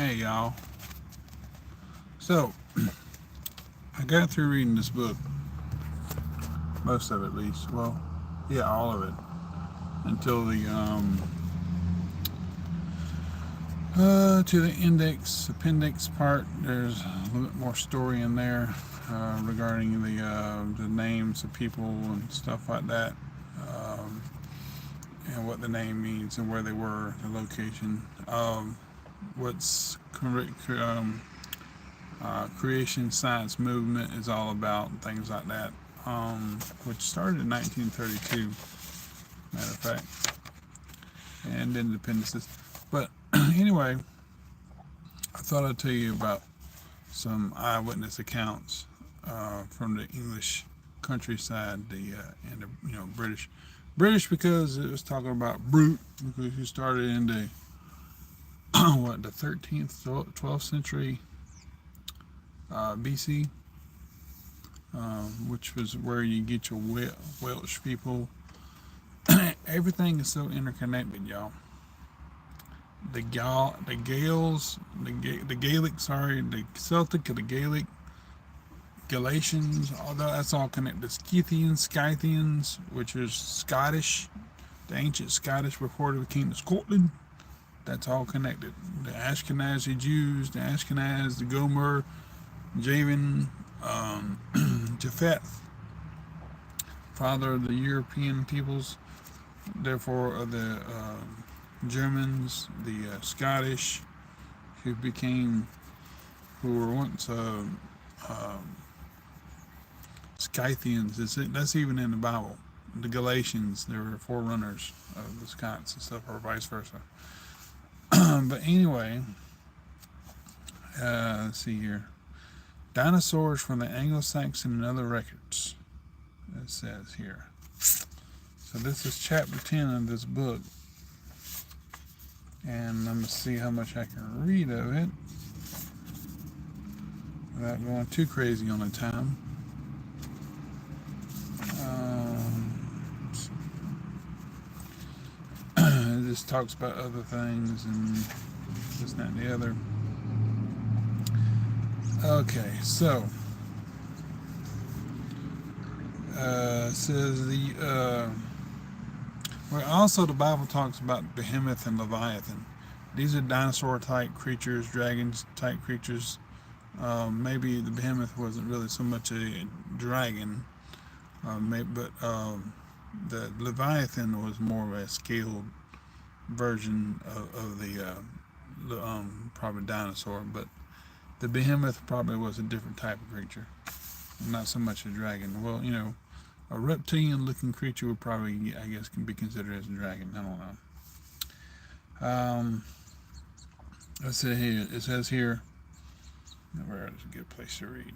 Hey y'all. So, I got through reading this book, most of it at least. Well, yeah, all of it. Until to the appendix part. There's a little bit more story in there regarding the names of people and stuff like that. Um, and what the name means and where they were, the location. What's creation science movement is all about, things like that, which started in 1932, matter of fact, and independences. But anyway, I thought I'd tell you about some eyewitness accounts from the English countryside, and the British because it was talking about brute, because he started in the what, the 13th, 12th century BC, which was where you get your Welsh people. Everything is so interconnected, y'all. The Gales, the Gaelic, sorry, the Celtic, the Gaelic, Galatians, all that's all connected. The Scythians, which is Scottish, the ancient Scottish before they came to Scotland. That's all connected. The Ashkenazi Jews, the Ashkenaz, the Gomer, Javan, Japheth, father of the European peoples, therefore of the Germans, the Scottish, who became, who were once Scythians. That's even in the Bible. The Galatians, they were forerunners of the Scots and stuff, or vice versa. But anyway, let's see here. Dinosaurs from the Anglo-Saxon and other records. It says here. So this is chapter 10 of this book. And I'm going to see how much I can read of it without going too crazy on the time. It just talks about other things and this, that, and the other. Okay, so it says well, also the Bible talks about Behemoth and Leviathan. These are dinosaur type creatures, dragons type creatures. Maybe the Behemoth wasn't really so much a dragon, but the Leviathan was more of a scaled version of the probably dinosaur, but the Behemoth probably was a different type of creature, not so much a dragon. Well, a reptilian-looking creature would probably, I guess, can be considered as a dragon. I don't know. Let's say here. It says here. Where is a good place to read?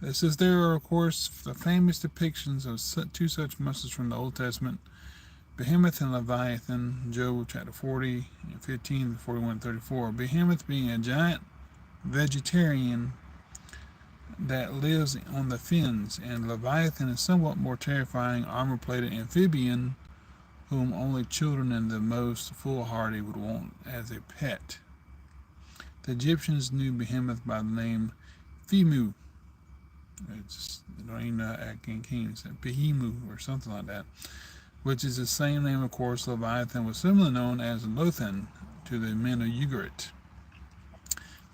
It says there are, of course, the famous depictions of two such monsters from the Old Testament: Behemoth and Leviathan, Job chapter 40 and 15, 41, 34. Behemoth being a giant vegetarian that lives on the fens, and Leviathan is somewhat more terrifying, armor-plated amphibian whom only children and the most foolhardy would want as a pet. The Egyptians knew Behemoth by the name Fimu. I don't even know how I can't say Behimu or something like that, which is the same name, of course. Leviathan was similarly known as Lothan to the men of Ugarit.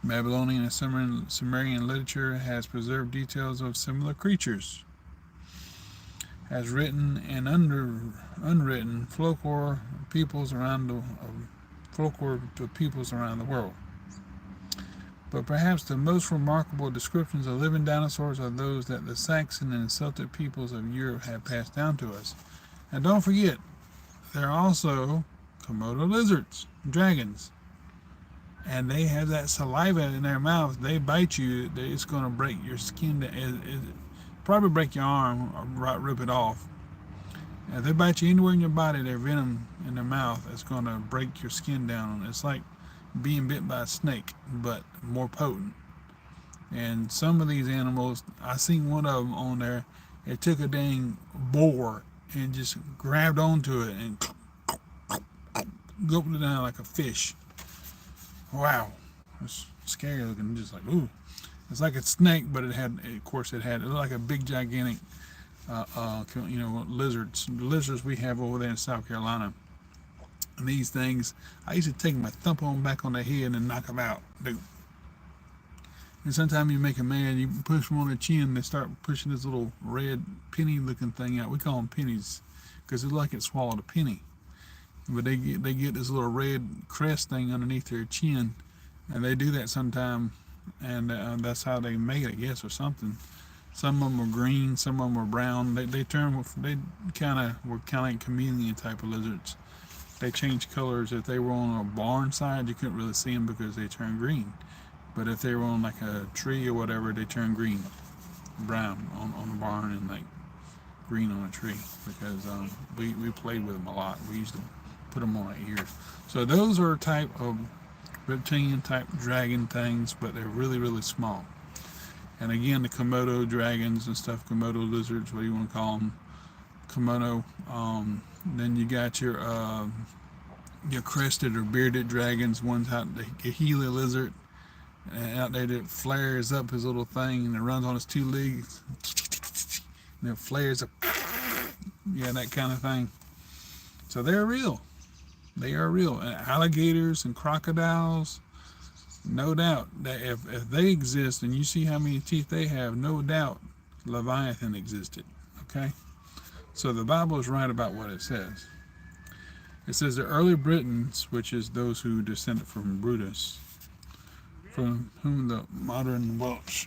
Babylonian and Sumerian literature has preserved details of similar creatures, as written and unwritten folklore to peoples around the world. But perhaps the most remarkable descriptions of living dinosaurs are those that the Saxon and Celtic peoples of Europe have passed down to us. And don't forget, there are also Komodo lizards, dragons. And they have that saliva in their mouth. They bite you, it's going to break your skin. It probably break your arm or rip it off. If they bite you anywhere in your body, their venom in their mouth is going to break your skin down. It's like being bit by a snake, but more potent. And some of these animals, I seen one of them on there. It took a dang boar and just grabbed onto it and gulped it down like a fish. Wow, it's scary looking. Just like, ooh, it's like a snake, but it had, of course, it looked like a big gigantic, lizards. The lizards we have over there in South Carolina. And these things, I used to take my thump on back on the head and knock them out. And sometimes you make a man, you push them on the chin, they start pushing this little red penny-looking thing out. We call them pennies because it's like it swallowed a penny. But they get this little red crest thing underneath their chin, and they do that sometime, and that's how they make it, I guess, or something. Some of them were green, some of them were brown. They kind of were like chameleon type of lizards. They changed colors. If they were on a barn side, you couldn't really see them because they turned green. But if they were on like a tree or whatever, they turned green, brown on the barn, and like green on a tree, because we played with them a lot. We used to put them on our ears. So those are a type of reptilian type dragon things, but they're really, really small. And again, the Komodo dragons and stuff, Komodo lizards, what do you want to call them? Komodo. Then you got your crested or bearded dragons. One's out the Gila lizard, and out there that flares up his little thing and it runs on his two legs, and it flares up, yeah, that kind of thing. So they're real. They are real. And alligators and crocodiles, no doubt that if they exist and you see how many teeth they have, no doubt Leviathan existed. Okay? So the Bible is right about what it says. It says the early Britons, which is those who descended from Brutus, from whom the modern Welsh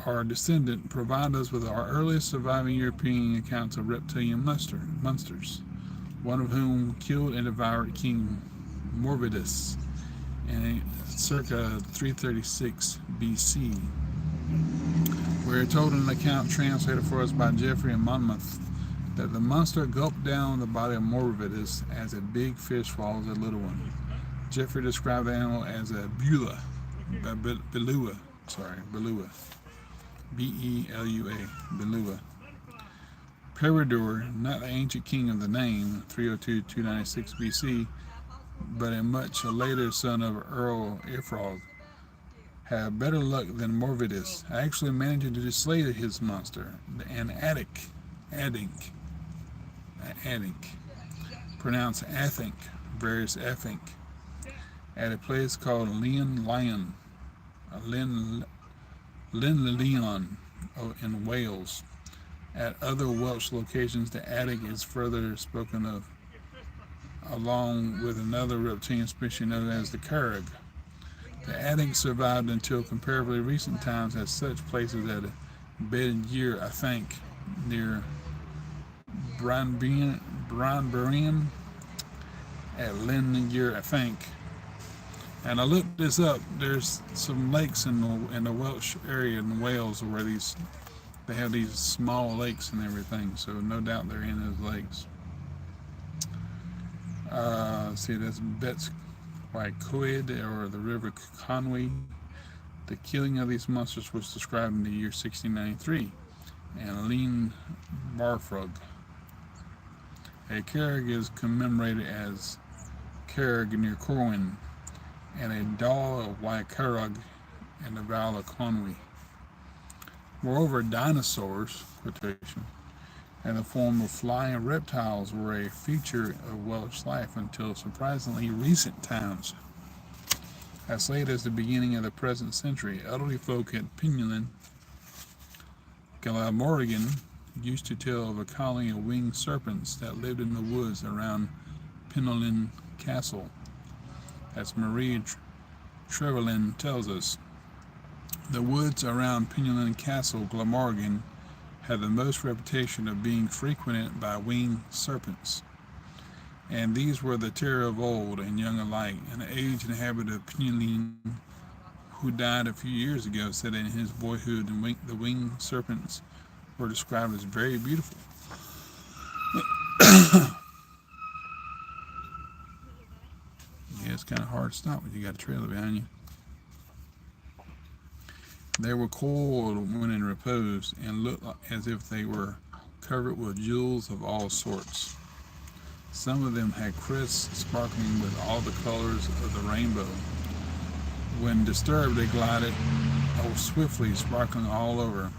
are descended, provide us with our earliest surviving European accounts of reptilian monsters, one of whom killed and devoured King Morvidus in circa 336 BC. We're told in an account translated for us by Geoffrey and Monmouth that the monster gulped down the body of Morvidus as a big fish swallows a little one. Geoffrey described the animal as a belua, B-E-L-U-A, belua. Peredur, not the ancient king of the name, 302-296 BC, but a much later son of Earl Ifrog, had better luck than Morvidus, actually managing to slay his monster, an adink, pronounced Athink, various Athink, at a place called Llyn Leon in Wales. At other Welsh locations, the adink is further spoken of, along with another reptilian species known as the carag. The adink survived until comparatively recent times at such places as Bedgear, I think, near Branbury, at Lingear, I think. And I looked this up. There's some lakes in the Welsh area in Wales where they have these small lakes and everything. So no doubt they're in those lakes. See, that's Bet's Coed, or the River Conwy. The killing of these monsters was described in the year 1693, and Llyn Barfrog. A carag is commemorated as Carag near Corwin, and a Dal of Carag in the Vale of Conwy. Moreover, dinosaurs, quotation, in the form of flying reptiles were a feature of Welsh life until surprisingly recent times. As late as the beginning of the present century, elderly folk at Pinellan, Glamorgan, used to tell of a colony of winged serpents that lived in the woods around Pinellan Castle. As Marie Trevelyan tells us, the woods around Pinellan Castle, Glamorgan, had the most reputation of being frequented by winged serpents. And these were the terror of old and young alike. An aged inhabitant of Pinellan, who died a few years ago, said in his boyhood the winged serpents were described as very beautiful. Yeah, it's kind of hard to stop when you got a trailer behind you. They were coiled when in repose and looked as if they were covered with jewels of all sorts. Some of them had crests sparkling with all the colors of the rainbow. When disturbed, they glided swiftly, sparkling all over,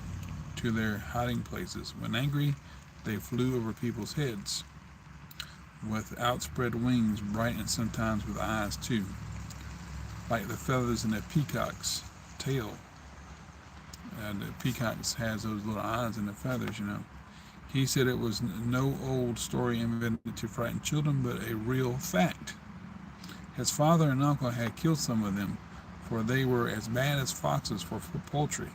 to their hiding places. When angry, they flew over people's heads with outspread wings, bright and sometimes with eyes too, like the feathers in a peacock's tail. And the peacocks has those little eyes in the feathers. He said it was no old story invented to frighten children, but a real fact. His father and uncle had killed some of them, for they were as bad as foxes for poultry.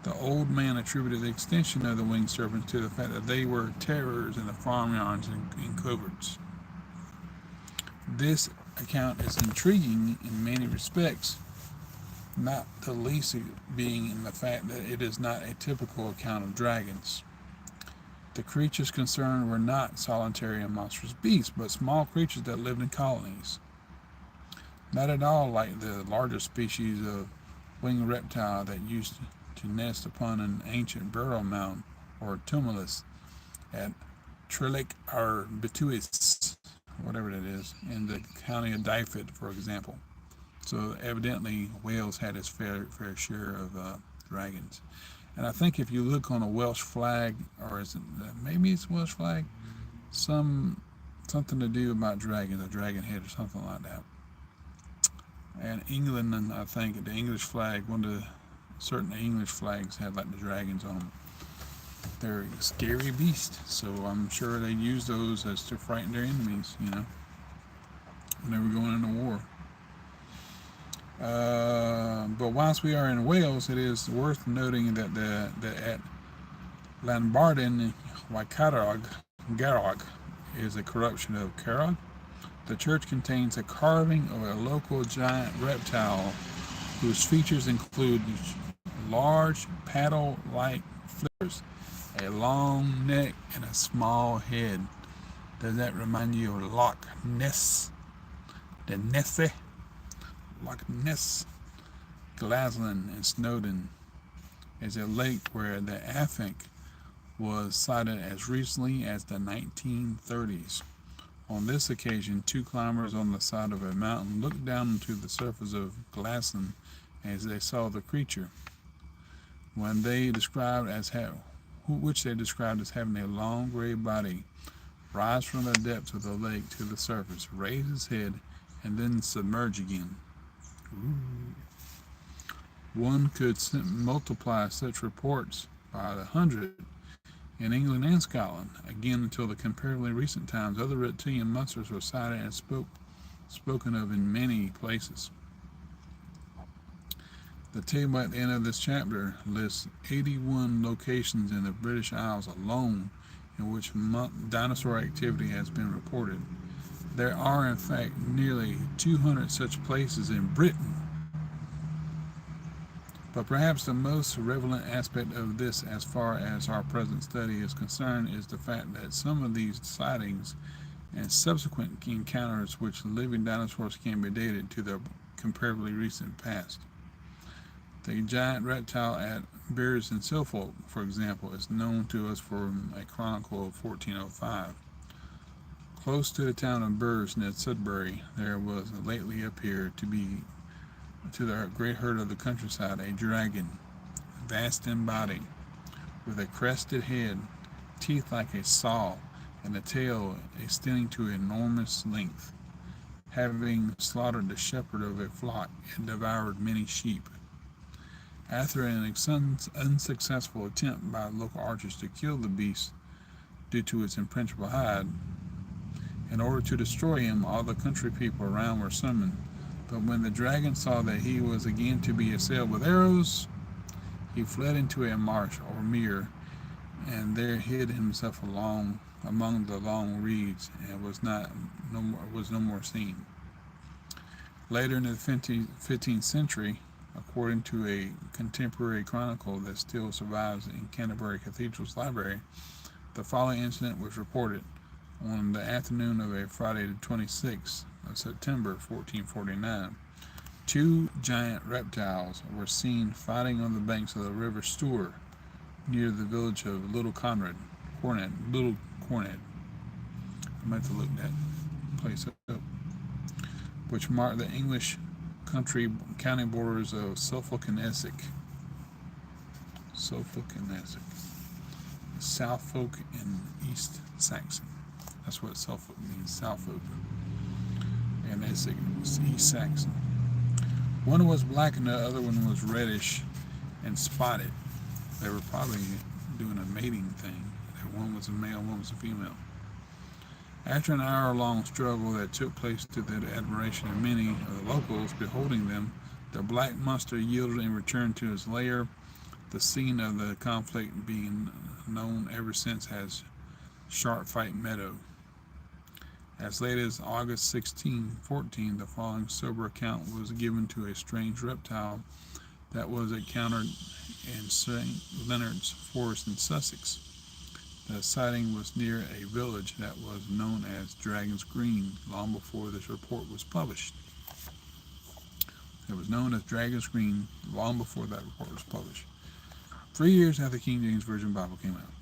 The old man attributed the extinction of the winged serpents to the fact that they were terrors in the farmyards and coverts. This account is intriguing in many respects, not the least being in the fact that it is not a typical account of dragons. The creatures concerned were not solitary and monstrous beasts, but small creatures that lived in colonies. Not at all like the larger species of winged reptile that used to nest upon an ancient burial mound or tumulus at Trillic or Betuis, whatever it is, in the county of Dyfed, for example. So evidently Wales had its fair share of dragons. And I think if you look on a Welsh flag, or is it maybe it's a Welsh flag, something to do about dragons, a dragon head or something like that. And England, and I think the English flag, one of the certain English flags had like the dragons on them. They're a scary beast, so I'm sure they use those as to frighten their enemies, when they were going into war. But whilst we are in Wales, it is worth noting that at Llanbardin, Garog is a corruption of Carrog. The church contains a carving of a local giant reptile whose features include large paddle-like flippers, a long neck, and a small head. Does that remind you of Loch Ness? The Nessie? Loch Ness, Glasgow, and Snowdon is a lake where the Afink was sighted as recently as the 1930s. On this occasion, two climbers on the side of a mountain looked down into the surface of Glasgow as they saw the creature, which they described as having a long gray body rise from the depths of the lake to the surface, raise its head, and then submerge again. Ooh. One could multiply such reports by the hundred in England and Scotland. Again, until the comparatively recent times, other reptilian monsters were sighted and spoken of in many places. The table at the end of this chapter lists 81 locations in the British Isles alone in which dinosaur activity has been reported. There are, in fact, nearly 200 such places in Britain. But perhaps the most relevant aspect of this, as far as our present study is concerned, is the fact that some of these sightings and subsequent encounters with living dinosaurs can be dated to the comparatively recent past. The giant reptile at Beers in Suffolk, for example, is known to us from a chronicle of 1405. Close to the town of Beers near Sudbury, there was lately appeared to be, to the great herd of the countryside, a dragon, vast in body, with a crested head, teeth like a saw, and a tail extending to enormous length. Having slaughtered the shepherd of a flock, it devoured many sheep. After an unsuccessful attempt by local archers to kill the beast due to its impenetrable hide, in order to destroy him, all the country people around were summoned. But when the dragon saw that he was again to be assailed with arrows, he fled into a marsh or mere, and there hid himself among the long reeds, and was no more seen. Later in the 15th century, according to a contemporary chronicle that still survives in Canterbury Cathedral's library, the following incident was reported. On the afternoon of a Friday the 26th of September 1449, two giant reptiles were seen fighting on the banks of the river Stour near the village of Little Corned. I'm about to look that place up, which marked the English county borders of Suffolk and Essex. Suffolk and Essex. Southfolk and East Saxon. That's what Suffolk means, Southfolk. And Essex was East Saxon. One was black and the other one was reddish and spotted. They were probably doing a mating thing. One was a male, one was a female. After an hour-long struggle that took place to the admiration of many of the locals beholding them, the black monster yielded and returned to his lair, the scene of the conflict being known ever since as Sharp Fight Meadow. As late as August 1614, the following sober account was given to a strange reptile that was encountered in St. Leonard's Forest in Sussex. The sighting was near a village that was known as Dragon's Green long before this report was published. It was known as Dragon's Green long before that report was published. 3 years after the King James Version Bible came out.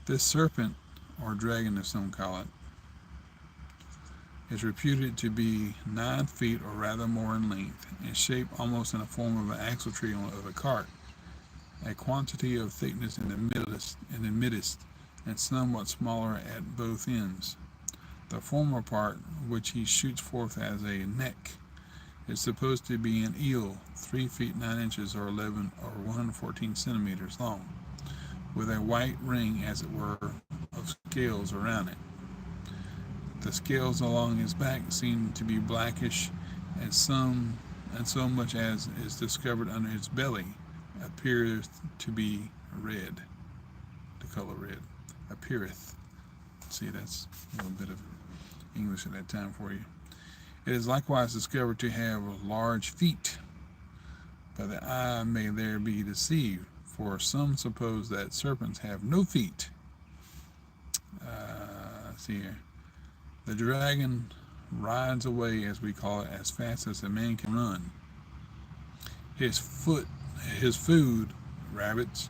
This serpent, or dragon as some call it, is reputed to be 9 feet or rather more in length, and shaped almost in the form of an axle-tree of a cart, a quantity of thickness in the midst, and somewhat smaller at both ends. The former part, which he shoots forth as a neck, is supposed to be an eel, 3 feet 9 inches or 11 or 114 centimeters long, with a white ring, as it were, of scales around it. The scales along his back seem to be blackish, and so much as is discovered under his belly appears to be red. The color red appeareth. See, that's a little bit of English at that time for you. It is likewise discovered to have large feet, but the eye may there be deceived, for some suppose that serpents have no feet. See here. The dragon rides away, as we call it, as fast as a man can run. His food, rabbits,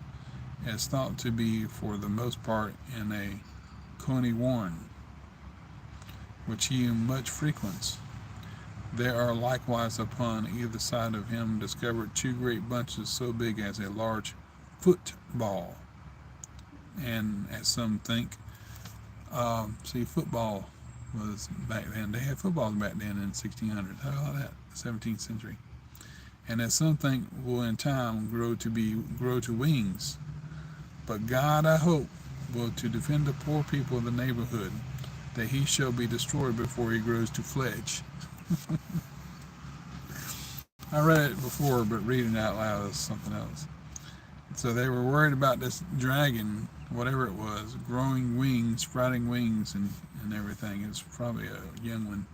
is thought to be for the most part in a coney warren, which he much frequents. There are likewise upon either side of him discovered 2 great bunches so big as a large football, and as some think, football was back then. They had footballs back then in the 1600s. How about that? 17th century. And as some think will in time grow to wings. But God, I hope, will to defend the poor people of the neighborhood, that he shall be destroyed before he grows to fledge. I read it before, but reading it out loud is something else. So they were worried about this dragon, whatever it was, growing wings, sprouting wings, and everything. It's probably a young one.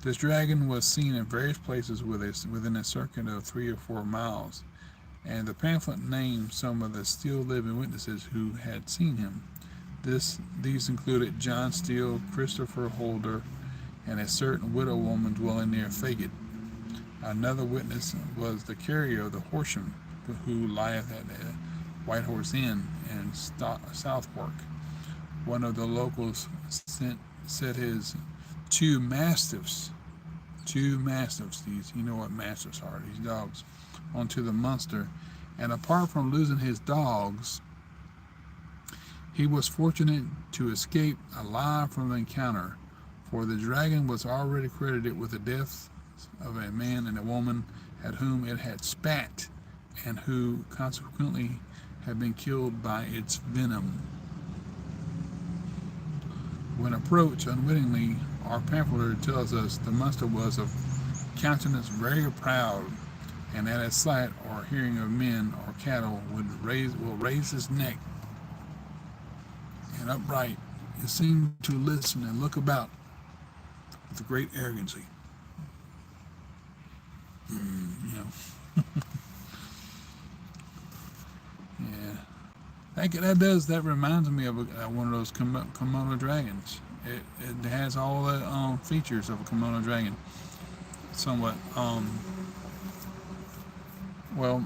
This dragon was seen in various places within a circuit of 3 or 4 miles, and the pamphlet named some of the still living witnesses who had seen him. These included John Steele, Christopher Holder, and a certain widow woman dwelling near Faggot. Another witness was the carrier of the Horsham, who lieth at the White Horse Inn in Southwark. One of the locals said his 2 mastiffs, these, you know what mastiffs are, these dogs, onto the monster, and apart from losing his dogs, he was fortunate to escape alive from the encounter, for the dragon was already credited with the deaths of a man and a woman at whom it had spat, and who consequently had been killed by its venom. When approached unwittingly, our pamphleter tells us the monster was of countenance very proud, and at a sight or hearing of men or cattle will raise his neck, and upright it seemed to listen and look about with great arrogancy. Yeah. That reminds me of one of those Komodo dragons. It has all the features of a Komodo dragon. Somewhat. Well,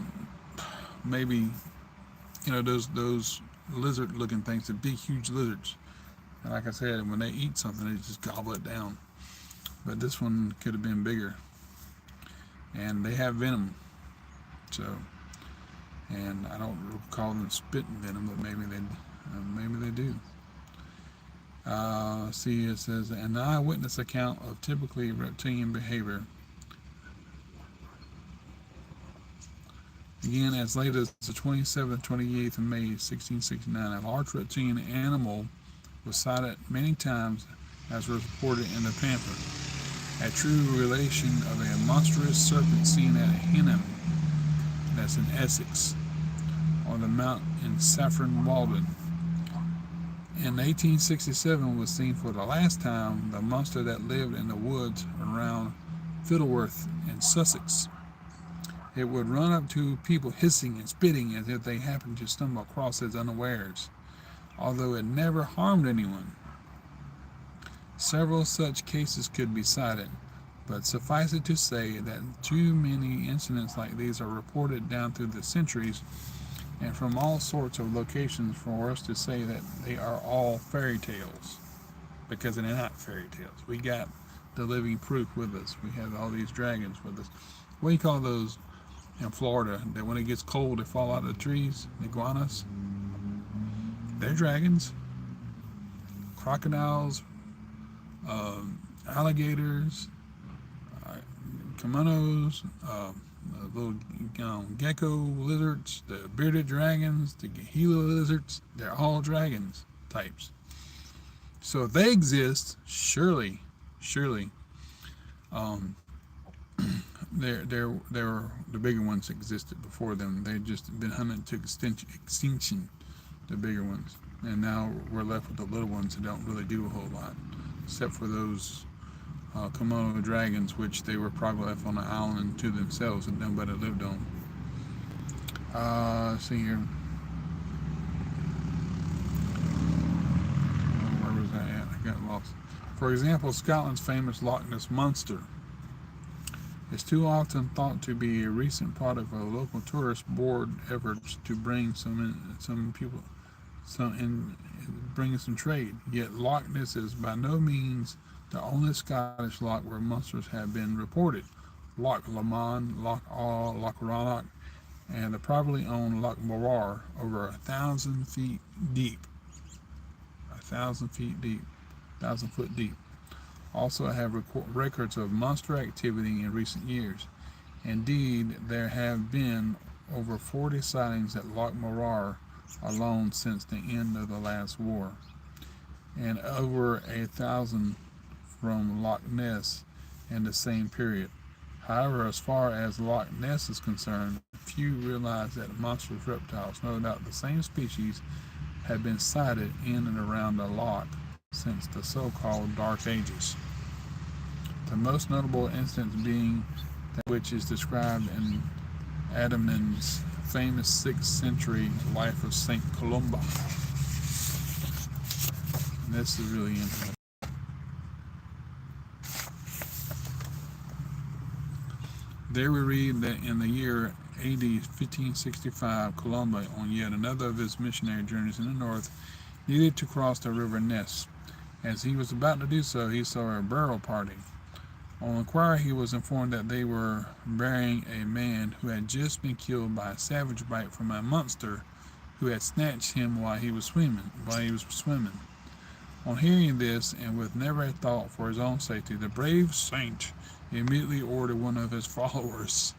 maybe those lizard-looking things, the big, huge lizards. And like I said, when they eat something, they just gobble it down. But this one could have been bigger. And they have venom. So, and I don't recall them spitting venom, but maybe they do. See, it says an eyewitness account of typically reptilian behavior. Again, as late as the 27th, 28th of May, 1669, a large reptilian animal was sighted many times, as reported in the pamphlet. A true relation of a monstrous serpent seen at Hingham, that's in Essex, on the mount in Saffron Walden. In 1867 was seen for the last time the monster that lived in the woods around Fiddleworth in Sussex. It would run up to people hissing and spitting as if they happened to stumble across it unawares, although it never harmed anyone. Several such cases could be cited, but suffice it to say that too many incidents like these are reported down through the centuries and from all sorts of locations for us to say that they are all fairy tales, because they're not fairy tales. We got the living proof with us. We have all these dragons with us. What do you call those in Florida that when it gets cold they fall out of the trees? The iguanas. They're dragons. Crocodiles, alligators, kimonos, little gecko lizards, the bearded dragons, the Gila lizards. They're all dragons types. So if they exist, surely, um, they're the bigger ones existed before them. They've just been hunted to extinction, the bigger ones, and now we're left with the little ones that don't really do a whole lot, except for those Komodo dragons, which they were probably left on the island to themselves and nobody lived on. Let's see here. Where was that at? I got lost. For example, Scotland's famous Loch Ness Monster is too often thought to be a recent product of a local tourist board efforts to bring some people bringing some trade. Yet Loch Ness is by no means the only Scottish loch where monsters have been reported. Loch Lomond, Loch Awe, Loch Rannoch, and the privately owned Loch Morar, over 1,000 feet deep. 1,000 feet deep. 1,000 foot deep. Also have records of monster activity in recent years. Indeed, there have been over 40 sightings at Loch Morar alone since the end of the last war, and over 1,000 from Loch Ness in the same period. However, as far as Loch Ness is concerned, few realize that monstrous reptiles, no doubt the same species, have been sighted in and around the loch since the so-called Dark Ages. The most notable instance being that which is described in Adamnan's famous 6th century Life of St. Columba. And this is really interesting. There we read that in the year AD 1565, Columba, on yet another of his missionary journeys in the north, needed to cross the river Ness. As he was about to do so, he saw a burial party. On inquiry, he was informed that they were burying a man who had just been killed by a savage bite from a monster who had snatched him while he was swimming. On hearing this, and with never a thought for his own safety, the brave saint immediately ordered one of his followers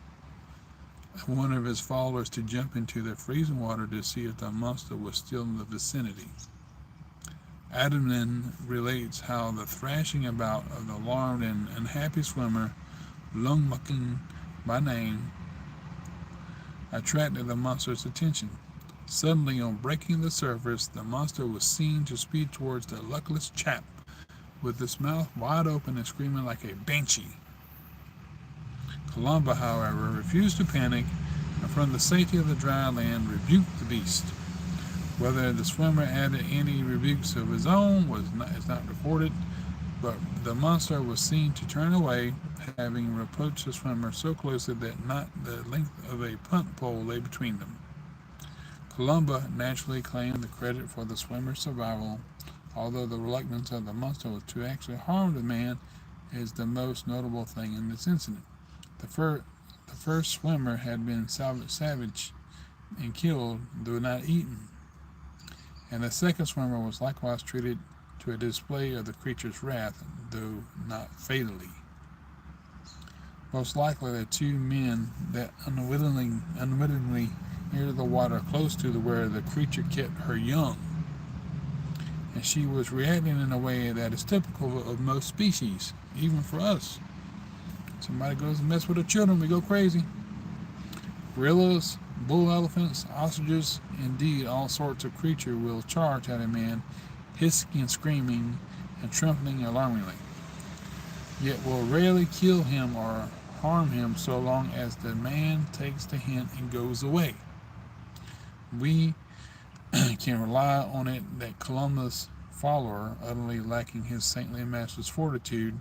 to jump into the freezing water to see if the monster was still in the vicinity. Adamnan relates how the thrashing about of the alarmed and unhappy swimmer, Lungmucken by name, attracted the monster's attention. Suddenly, on breaking the surface, the monster was seen to speed towards the luckless chap, with its mouth wide open and screaming like a banshee. Columba, however, refused to panic, and from the safety of the dry land rebuked the beast. Whether the swimmer added any rebukes of his own is not recorded, but the monster was seen to turn away, having approached the swimmer so closely that not the length of a punt pole lay between them. Columba naturally claimed the credit for the swimmer's survival, although the reluctance of the monster to actually harm the man is the most notable thing in this incident. The, the first swimmer had been savaged and killed, though not eaten, and the second swimmer was likewise treated to a display of the creature's wrath, though not fatally. Most likely the two men that unwittingly entered the water close to where the creature kept her young, and she was reacting in a way that is typical of most species, even for us. Somebody goes and mess with the children, we go crazy. Gorillas, bull elephants, ostriches, indeed all sorts of creatures will charge at a man, hissing and screaming and trembling alarmingly, yet will rarely kill him or harm him so long as the man takes the hint and goes away. We can rely on it that Columbus' follower, utterly lacking his saintly master's fortitude,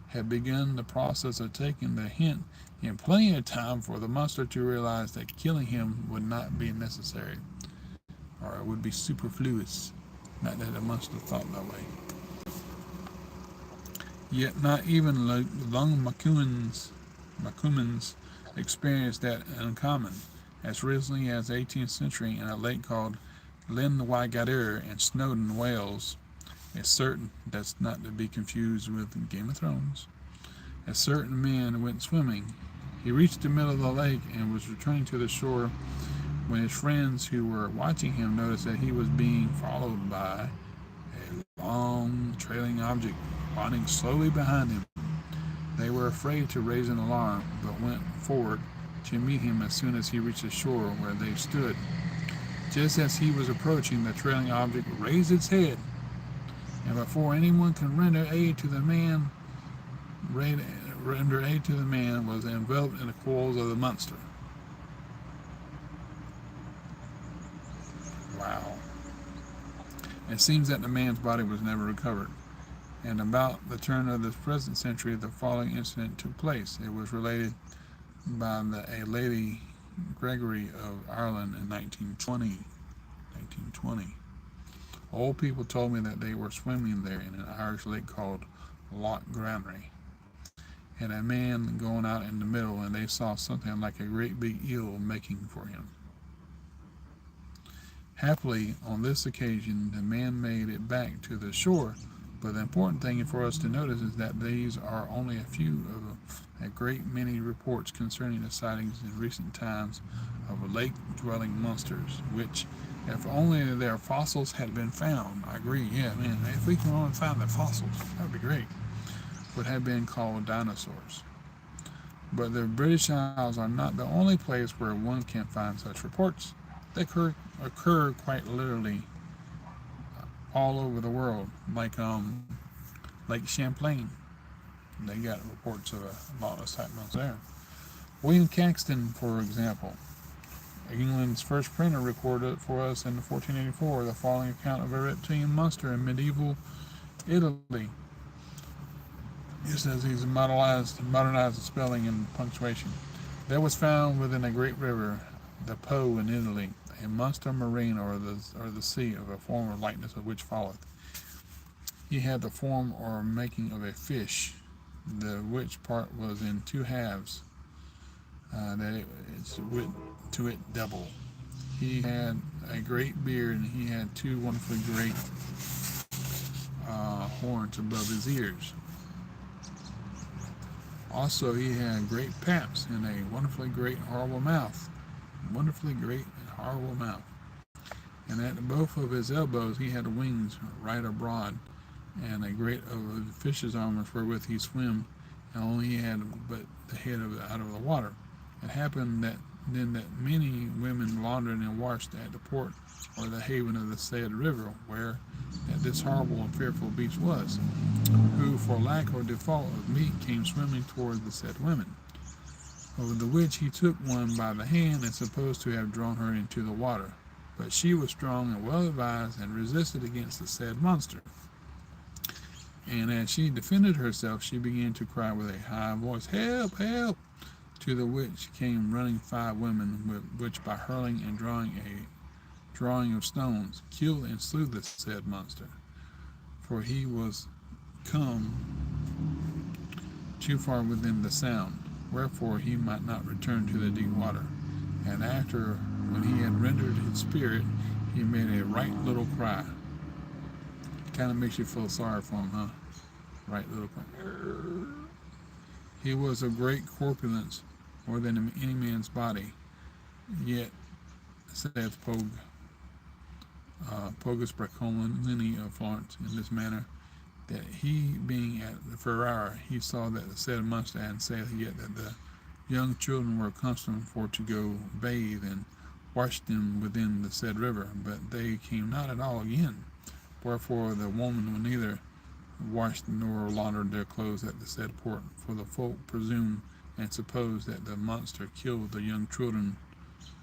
had begun the process of taking the hint in plenty of time for the monster to realize that killing him would not be necessary, or it would be superfluous. Not that the monster thought that way. Yet not even lung Macumans experienced that uncommon. As recently as the 18th century, in a lake called Llanwaigadur in Snowdon, Wales, a certain, that's not to be confused with Game of Thrones, a certain man went swimming. He reached the middle of the lake and was returning to the shore when his friends who were watching him noticed that he was being followed by a long trailing object plodding slowly behind him. They were afraid to raise an alarm, but went forward to meet him as soon as he reached the shore where they stood. Just as he was approaching, the trailing object raised its head, and before anyone could render aid to the man, was enveloped in the coils of the monster. Wow. It seems that the man's body was never recovered, and about the turn of the present century, the following incident took place. It was related by a Lady Gregory of Ireland in 1920. Old people told me that they were swimming there in an Irish lake called Loch Granary, and a man going out in the middle, and they saw something like a great big eel making for him. Happily, on this occasion, the man made it back to the shore, but the important thing for us to notice is that these are only a few of a great many reports concerning the sightings in recent times of lake-dwelling monsters, which, if only their fossils had been found, I agree, yeah, man, if we can only find their fossils, that would be great, would have been called dinosaurs. But the British Isles are not the only place where one can find such reports. They occur quite literally all over the world, like Lake Champlain. They got reports of a lot of sightings there. William Caxton, for example, England's first printer, recorded for us in 1484 the following account of a reptilian monster in medieval Italy. Just as he's modernized the spelling and punctuation. There was found within a great river, the Po in Italy, a monster marine or the sea of a form or likeness of which followeth. He had the form or making of a fish, the which part was in two halves, that it's to it double. He had a great beard, and he had two wonderfully great horns above his ears. Also, he had great paps and a wonderfully great horrible mouth. Wonderfully great and horrible mouth. And at both of his elbows he had wings right abroad, and a great of the fish's armors wherewith he swam, and only he had but the head out of the water. It happened that many women laundered and washed at the port or the haven of the said river, where that this horrible and fearful beast was, who for lack or default of meat came swimming toward the said women. Over the which he took one by the hand and supposed to have drawn her into the water. But she was strong and well advised, and resisted against the said monster. And as she defended herself, she began to cry with a high voice, "Help, help!" To the which came running 5 women, which by hurling and drawing of stones, killed and slew the said monster. for he was come too far within the sound, wherefore he might not return to the deep water. And after, when he had rendered his spirit, he made a right little cry. Kind of makes you feel sorry for him, huh? Right little cry. He was of great corpulence, more than any man's body. Yet, saith Pogus Bracolini of Florence, in this manner, that he being at the Ferrara, he saw that the said monster, and saith yet that the young children were accustomed for to go bathe and wash them within the said river, but they came not at all again. Wherefore the woman would neither wash nor launder their clothes at the said port, for the folk presume and suppose that the monster killed the young children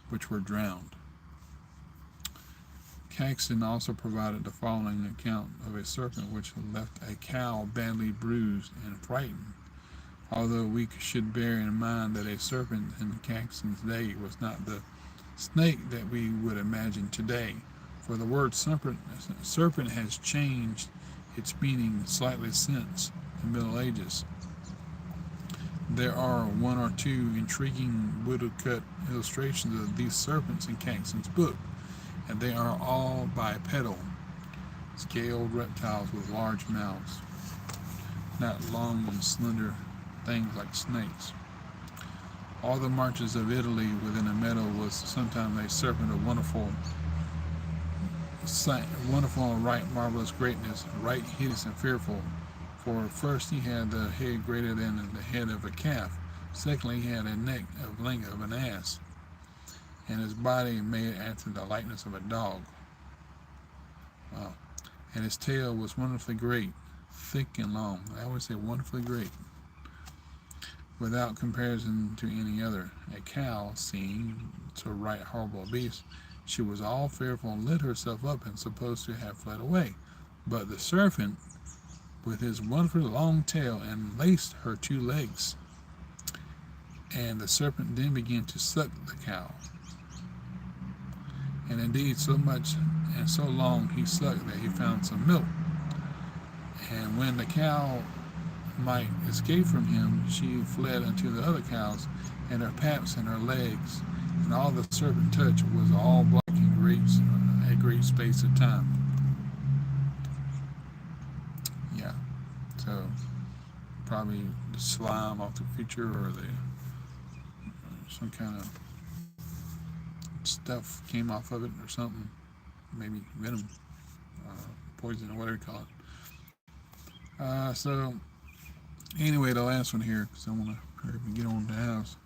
which were drowned. Caxton also provided the following account of a serpent which left a cow badly bruised and frightened, although we should bear in mind that a serpent in Caxton's day was not the snake that we would imagine today, for the word serpent has changed its meaning slightly since the Middle Ages. There are one or two intriguing woodcut illustrations of these serpents in Caxton's book, and they are all bipedal, scaled reptiles with large mouths, not long and slender things like snakes. All the marches of Italy within a meadow was sometimes a serpent of wonderful and right marvelous greatness, right hideous and fearful. For first he had the head greater than the head of a calf. Secondly, he had a neck of length of an ass, and his body made after the likeness of a dog. Wow. And his tail was wonderfully great, thick and long. I would say wonderfully great, without comparison to any other. A cow, seeing so right horrible a beast, she was all fearful and lit herself up and supposed to have fled away. But the serpent, with his wonderfully long tail, and laced her two legs. And the serpent then began to suck the cow. And indeed, so much and so long he sucked that he found some milk. And when the cow might escape from him, she fled unto the other cows, and her paps and her legs, and all the serpent touched was all black in a great space of time. Yeah, so probably the slime off the creature, or some kind of stuff came off of it or something, maybe venom, poison, or whatever you call it. So anyway, the last one here, because I want to hurry up and get on to the house,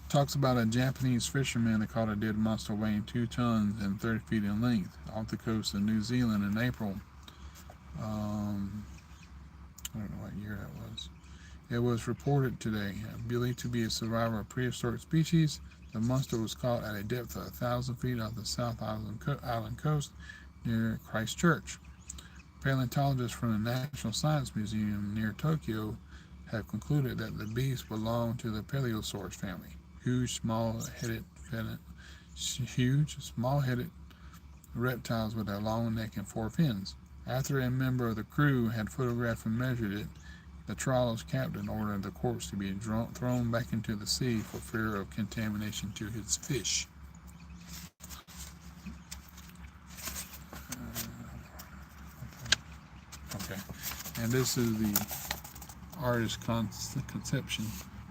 talks about a Japanese fisherman that caught a dead monster weighing 2 tons and 30 feet in length off the coast of New Zealand in April. I don't know what year that was. It was reported today, believed to be a survivor of prehistoric species. The monster was caught at a depth of 1,000 feet off the South Island coast near Christchurch. Paleontologists from the National Science Museum near Tokyo have concluded that the beast belonged to the Paleosaurus family, huge, small-headed reptiles with a long neck and 4 fins. After a member of the crew had photographed and measured it, the trawler's captain ordered the corpse to be thrown back into the sea for fear of contamination to his fish. Okay, and this is the artist's conception.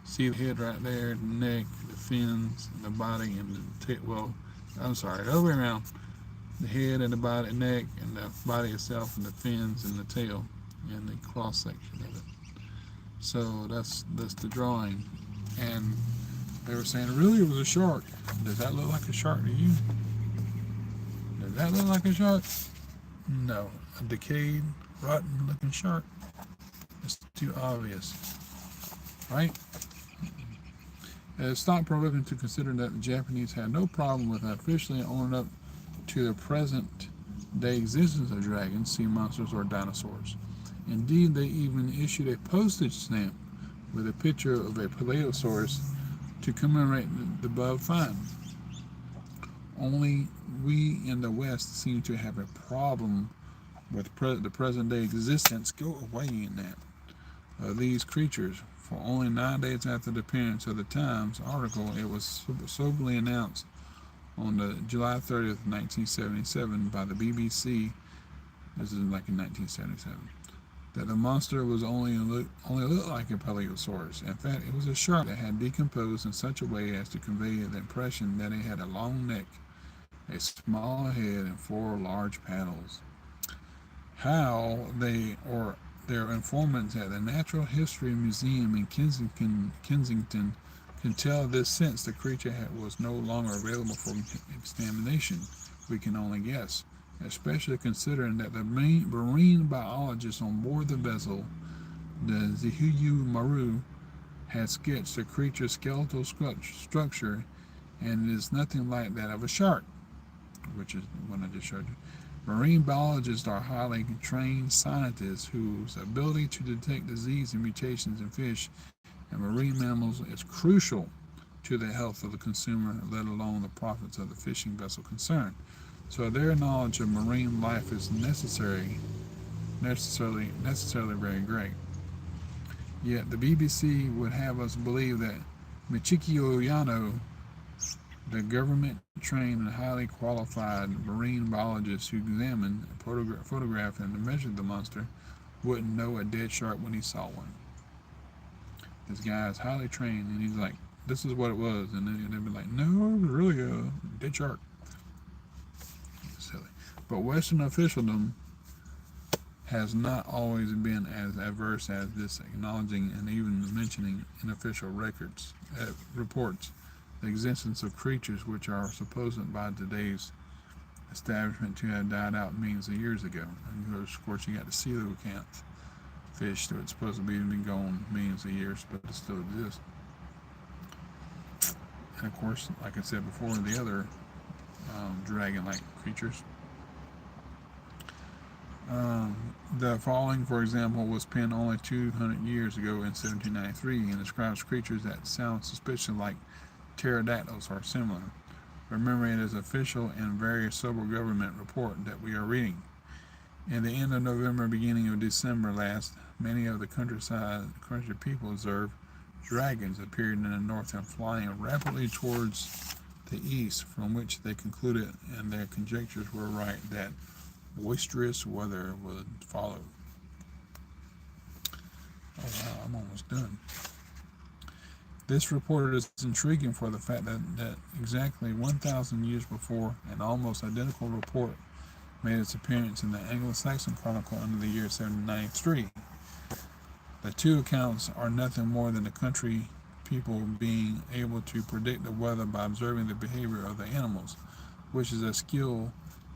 See the head right there, the neck, the fins, and the body, and the tail. Well, I'm sorry, the other way around. The head and the body, neck, and the body itself, and the fins and the tail, and the cross section of it. So that's the drawing, and they were saying really it was a shark. Does that look like a shark to you? Does that look like a shark? No, a decayed, rotten looking shark. It's too obvious, right? It's not provoking to consider that the Japanese had no problem with officially owning up to the present day existence of dragons, sea monsters, or dinosaurs. Indeed, they even issued a postage stamp with a picture of a Paleosaurus to commemorate the above find. Only we in the West seem to have a problem with the present day existence go away in that these creatures. For only 9 days after the appearance of the Times article, it was soberly announced on the July 30th, 1977 by the BBC, this is like in 1977, that the monster was only looked like a Paleosaurus. In fact, it was a shark that had decomposed in such a way as to convey the impression that it had a long neck, a small head, and four large paddles. How they or their informants at the Natural History Museum in Kensington can tell this since the creature was no longer available for examination, we can only guess, especially considering that the marine biologist on board the vessel, the Zihuyu Maru, had sketched the creature's skeletal structure, and it is nothing like that of a shark, which is what I just showed you. Marine biologists are highly trained scientists whose ability to detect disease and mutations in fish and marine mammals is crucial to the health of the consumer, let alone the profits of the fishing vessel concerned. So their knowledge of marine life is necessarily very great. Yet the BBC would have us believe that Michiko Yano, the government-trained and highly qualified marine biologist who examined, photographed, and measured the monster, wouldn't know a dead shark when he saw one. This guy is highly trained, and he's like, "This is what it was," and then they'd be like, "No, it was really a dead shark." Silly. But Western officialdom has not always been as averse as this, acknowledging and even mentioning in official reports the existence of creatures which are supposed by today's establishment to have died out millions of years ago. And of course, you got the coelacanth fish that it's supposed to be been gone millions of years, but it still exists. And of course, like I said before, the other dragon-like creatures. The following, for example, was penned only 200 years ago in 1793 and describes creatures that sound suspiciously like pterodactyls or similar. Remember, it is official and very sober government report that we are reading. In the end of November, beginning of December last, many of the country people observed dragons appearing in the north and flying rapidly towards the east, from which they concluded, and their conjectures were right, that boisterous weather would follow. Oh wow, I'm almost done. This report is intriguing for the fact that exactly 1,000 years before, an almost identical report made its appearance in the Anglo-Saxon Chronicle under the year 1793. The two accounts are nothing more than the country people being able to predict the weather by observing the behavior of the animals, which is a skill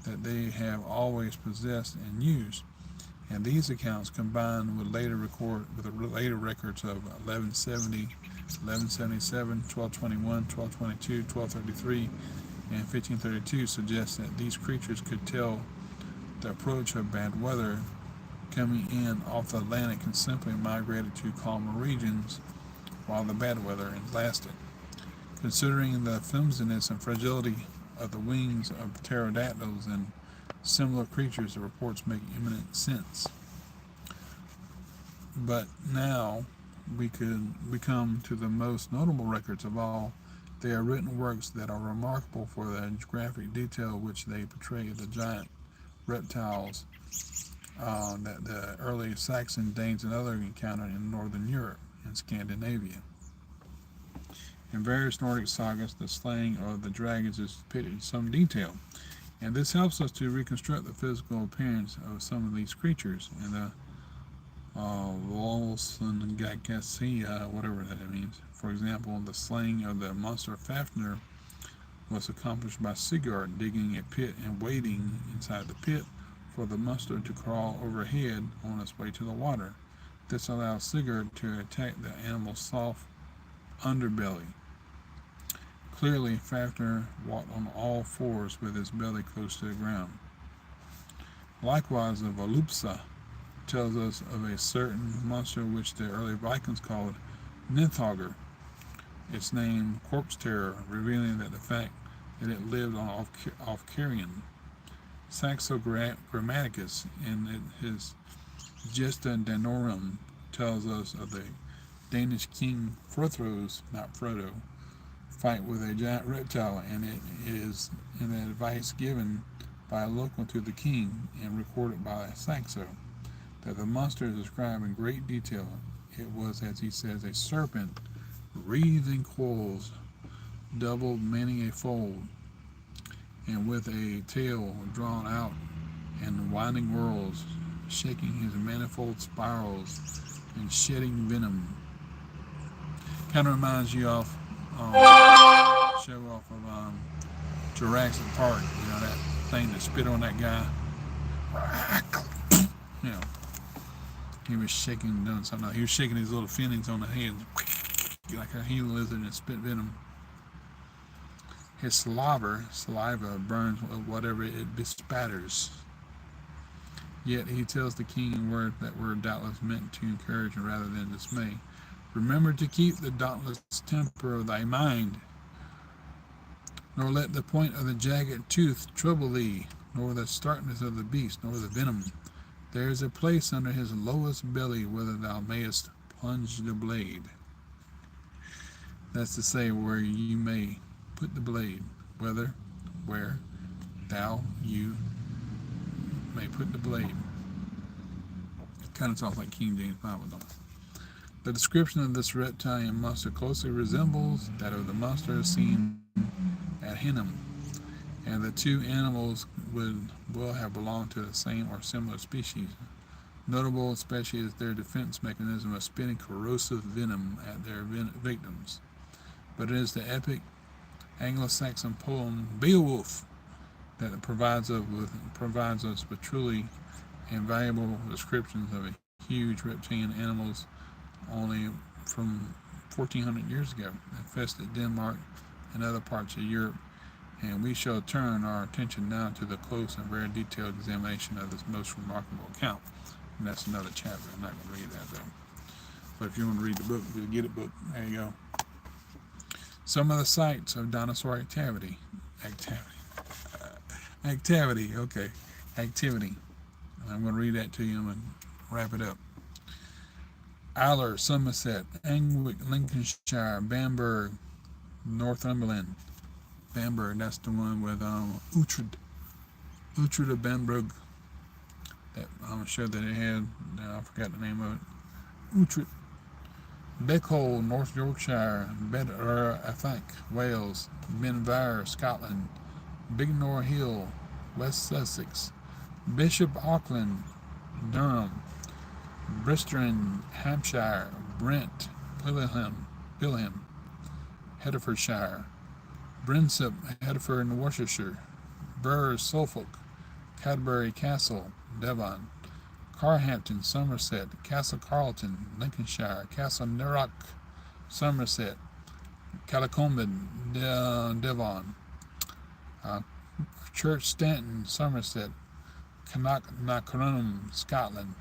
that they have always possessed and used. And these accounts, combined with later records of 1170, 1177, 1221, 1222, 1233, and 1532, suggest that these creatures could tell the approach of bad weather coming in off the Atlantic and simply migrated to calmer regions while the bad weather lasted. Considering the flimsiness and fragility of the wings of pterodactyls and similar creatures, the reports make eminent sense. But now we come to the most notable records of all. They are written works that are remarkable for the graphic detail which they portray the giant reptiles that the early Saxon, Danes, and others encountered in northern Europe and Scandinavia. In various Nordic sagas, the slaying of the dragons is depicted in some detail, and this helps us to reconstruct the physical appearance of some of these creatures. And the Volsungakassia, whatever that means. For example, the slaying of the monster Fafnir was accomplished by Sigurd digging a pit and waiting inside the pit for the monster to crawl overhead on its way to the water. This allows Sigurd to attack the animal's soft underbelly. Clearly, Fafnir walked on all fours with his belly close to the ground. Likewise, the Volupsa tells us of a certain monster which the early Vikings called Nithogr, its name Corpse Terror, revealing that the fact that it lived on off Carrion. Saxo Grammaticus in his Gesta Danorum tells us of the Danish king Frotho's, not Frodo, fight with a giant reptile, and it is an advice given by a local to the king and recorded by Saxo that the monster is described in great detail. It was, as he says, a serpent wreathed in coils, doubled, many a fold, and with a tail drawn out and winding whirls, shaking his manifold spirals and shedding venom. Kind of reminds you of show off of Jurassic Park. You know that thing that spit on that guy. You know, he was shaking, doing something. He was shaking his little finnings on the head, like a Gila lizard, and spit venom. His saliva burns whatever it bespatters. Yet he tells the king in words that were doubtless meant to encourage rather than dismay. Remember to keep the dauntless temper of thy mind, nor let the point of the jagged tooth trouble thee, nor the starkness of the beast, nor the venom. There is a place under his lowest belly whither thou mayest plunge the blade. That's to say, where you may put the blade, where you may put the blade. It kind of sounds like King James Bible, don't it? The description of this reptilian monster closely resembles that of the monster seen at Hinnom, and the two animals will have belonged to the same or similar species. Notable especially is their defense mechanism of spitting corrosive venom at their victims. But it is the epic Anglo-Saxon poem Beowulf that provides us with truly invaluable descriptions of a huge reptilian animals only from 1400 years ago, infested Denmark and other parts of Europe, and we shall turn our attention now to the close and very detailed examination of this most remarkable account. And that's another chapter. I'm not going to read that though. But if you want to read the book, you'll get it book. There you go. Some of the sites of dinosaur activity. Activity. I'm going to read that to you and wrap it up. Aller, Somerset, Angwick, Lincolnshire, Bamberg, Northumberland. Bamberg, that's the one with Uhtred of Bamberg. That I'm sure that it had. I forgot the name of it. Uhtred. Beckhole, North Yorkshire, Bedr, I think, Wales, Benvire, Scotland, Bignor Hill, West Sussex, Bishop Auckland, Durham, Bristol, Hampshire, Brent, Pilham, Herefordshire, Brinsop, Hereford and Worcestershire, Burr, Suffolk, Cadbury Castle, Devon, Carhampton, Somerset, Castle Carlton, Lincolnshire, Castle Nerrock, Somerset, Calicombin, Devon, Church Stanton, Somerset, Knocknacronum, Scotland,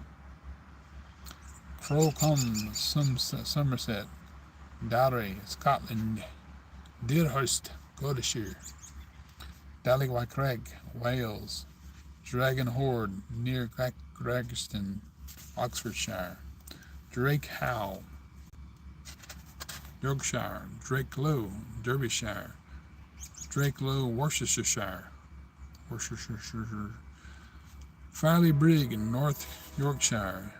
Crowcombe, Somerset, Derry, Scotland, Deerhurst, Gloucestershire, Dallywakreg, Wales, Dragon Hoard, near Gregston, Oxfordshire, Drake Howe, Yorkshire, Drake Low, Derbyshire, Drake Low, Worcestershire, Farley Brig in North Yorkshire,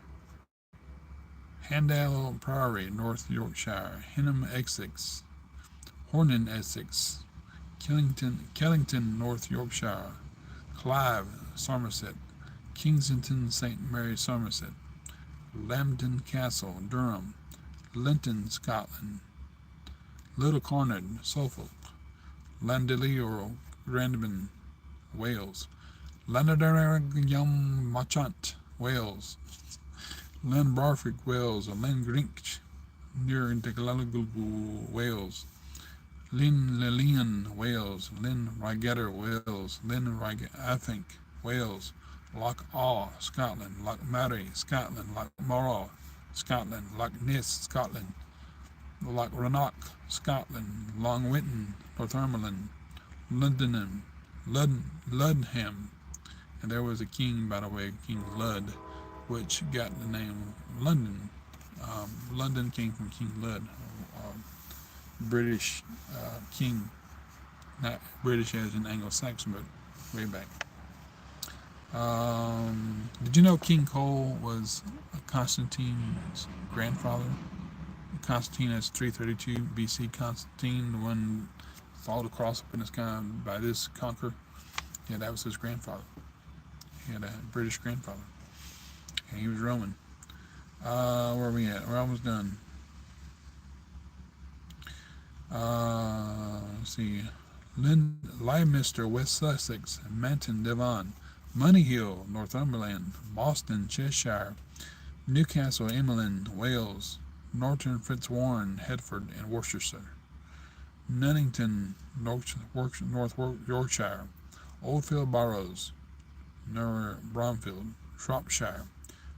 Handale Priory, North Yorkshire, Hinnom, Essex, Hornin, Essex, Killington, North Yorkshire, Clive, Somerset, Kingsington, St. Mary, Somerset, Lambton Castle, Durham, Linton, Scotland, Little Cornard, Suffolk, Landelier, Grandman, Wales, Landaryum Machant, Wales, Len Barford, Wales, Len Grinch, near Glasgow, Wales, Lyn Lillian, Wales, Lyn Rygetter, Wales, Lyn Athink, Wales, Loch Awe, Scotland, Loch Mary, Scotland, Loch Morrow, Scotland, Loch Ness, Scotland, Loch Rannoch, Scotland, Long Winton, Northumberland, Luddenham, And there was a king, by the way, King Lud, which got the name London. London came from King Lud, British king, not British as in Anglo-Saxon, but way back. Did you know King Cole was Constantine's grandfather? Constantine is 332 BC. Constantine, the one followed the cross up in the sky by this conqueror. Yeah, that was his grandfather. He had a British grandfather, and he was Roman. Where are we at? We're almost done. Let's see. Leicester, West Sussex, Manton, Devon, Moneyhill, Northumberland, Boston, Cheshire, Newcastle, Emlyn, Wales, Norton, Fitzwarren, Hertford, and Worcestershire, Nuneaton, North Yorkshire, Oldfield Barrows, Bromfield, Shropshire,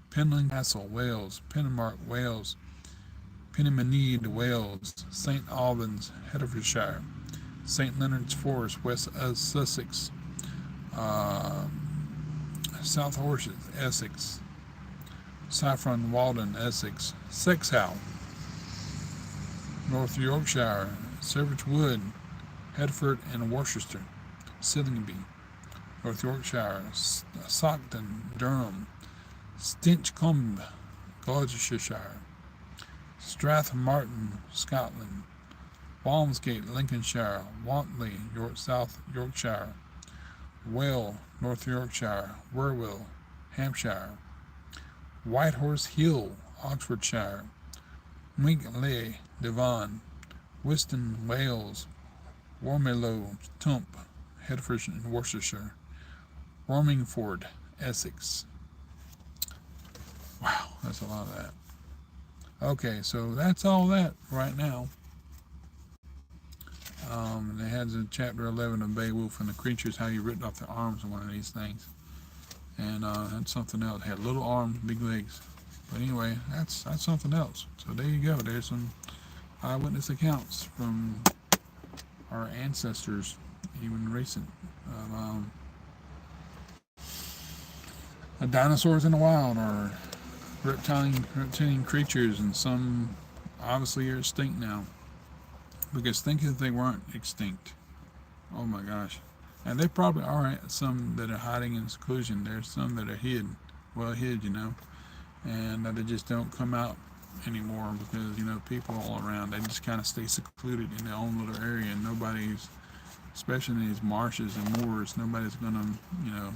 Penlyn Castle, Wales, Penmark, Wales, Pennymead, Wales, St Albans, Hertfordshire, St Leonard's Forest, West Sussex, uh, South Horses, Essex, Saffron Walden, Essex, Sexhow, North Yorkshire, Servage Wood, Hertford and Worcester, Sillingby, North Yorkshire, Stockton, Durham, Stinchcombe, Gloucestershire, Strathmartin, Scotland, Walmsgate, Lincolnshire, Wantley, South Yorkshire, Well, North Yorkshire, Wherwell, Hampshire, Whitehorse Hill, Oxfordshire, Winkley, Devon, Whiston, Wales, Warmelo, Tump, Hertfordshire and Worcestershire, Warmingford, Essex. Wow, that's a lot of that. Okay, so that's all that right now. They had in chapter 11 of Beowulf and the creatures, how you ripped off their arms in one of these things. And that's something else. Had little arms, big legs. But anyway, that's something else. So there you go. There's some eyewitness accounts from our ancestors, even recent, of dinosaurs in the wild, or reptilian creatures, and some obviously are extinct now. Because think if they weren't extinct. Oh my gosh. And there probably are some that are hiding in seclusion. There's some that are well hid, and they just don't come out anymore because, people all around, they just kind of stay secluded in their own little area, and nobody's, especially in these marshes and moors, nobody's going to,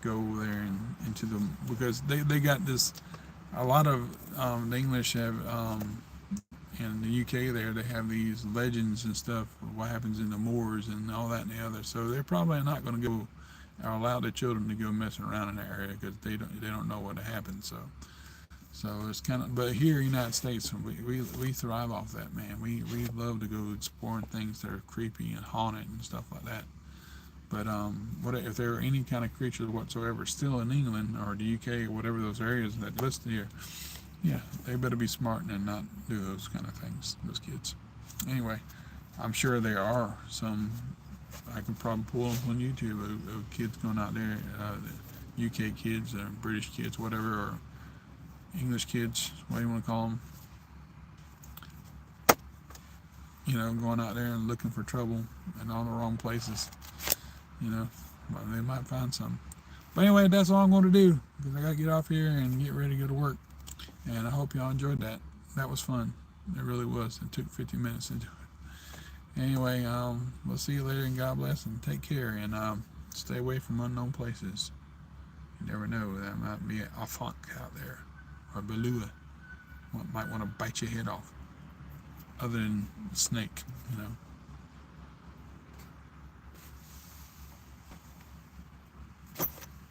go there and into them, because they got this, a lot of the English have, in the UK there, they have these legends and stuff of what happens in the moors and all that and the other. So they're probably not going to go or allow their children to go messing around in that area because they don't know what happened. So it's kind of, but here in the United States, we thrive off that, man. We love to go exploring things that are creepy and haunted and stuff like that. But what if there are any kind of creatures whatsoever still in England or the UK or whatever those areas that listed here? Yeah, they better be smart and not do those kind of things, those kids. Anyway, I'm sure there are some. I could probably pull them on YouTube of kids going out there, UK kids or British kids, whatever, or English kids, what do you want to call them? Going out there and looking for trouble in all the wrong places. But they might find some. But anyway, that's all I'm going to do, because I got to get off here and get ready to go to work. And I hope y'all enjoyed that. That was fun. It really was. It took 50 minutes to do it. Anyway, we'll see you later, and God bless, and take care, and stay away from unknown places. You never know. That might be a funk out there, or a beluga. Might want to bite your head off. Other than a snake,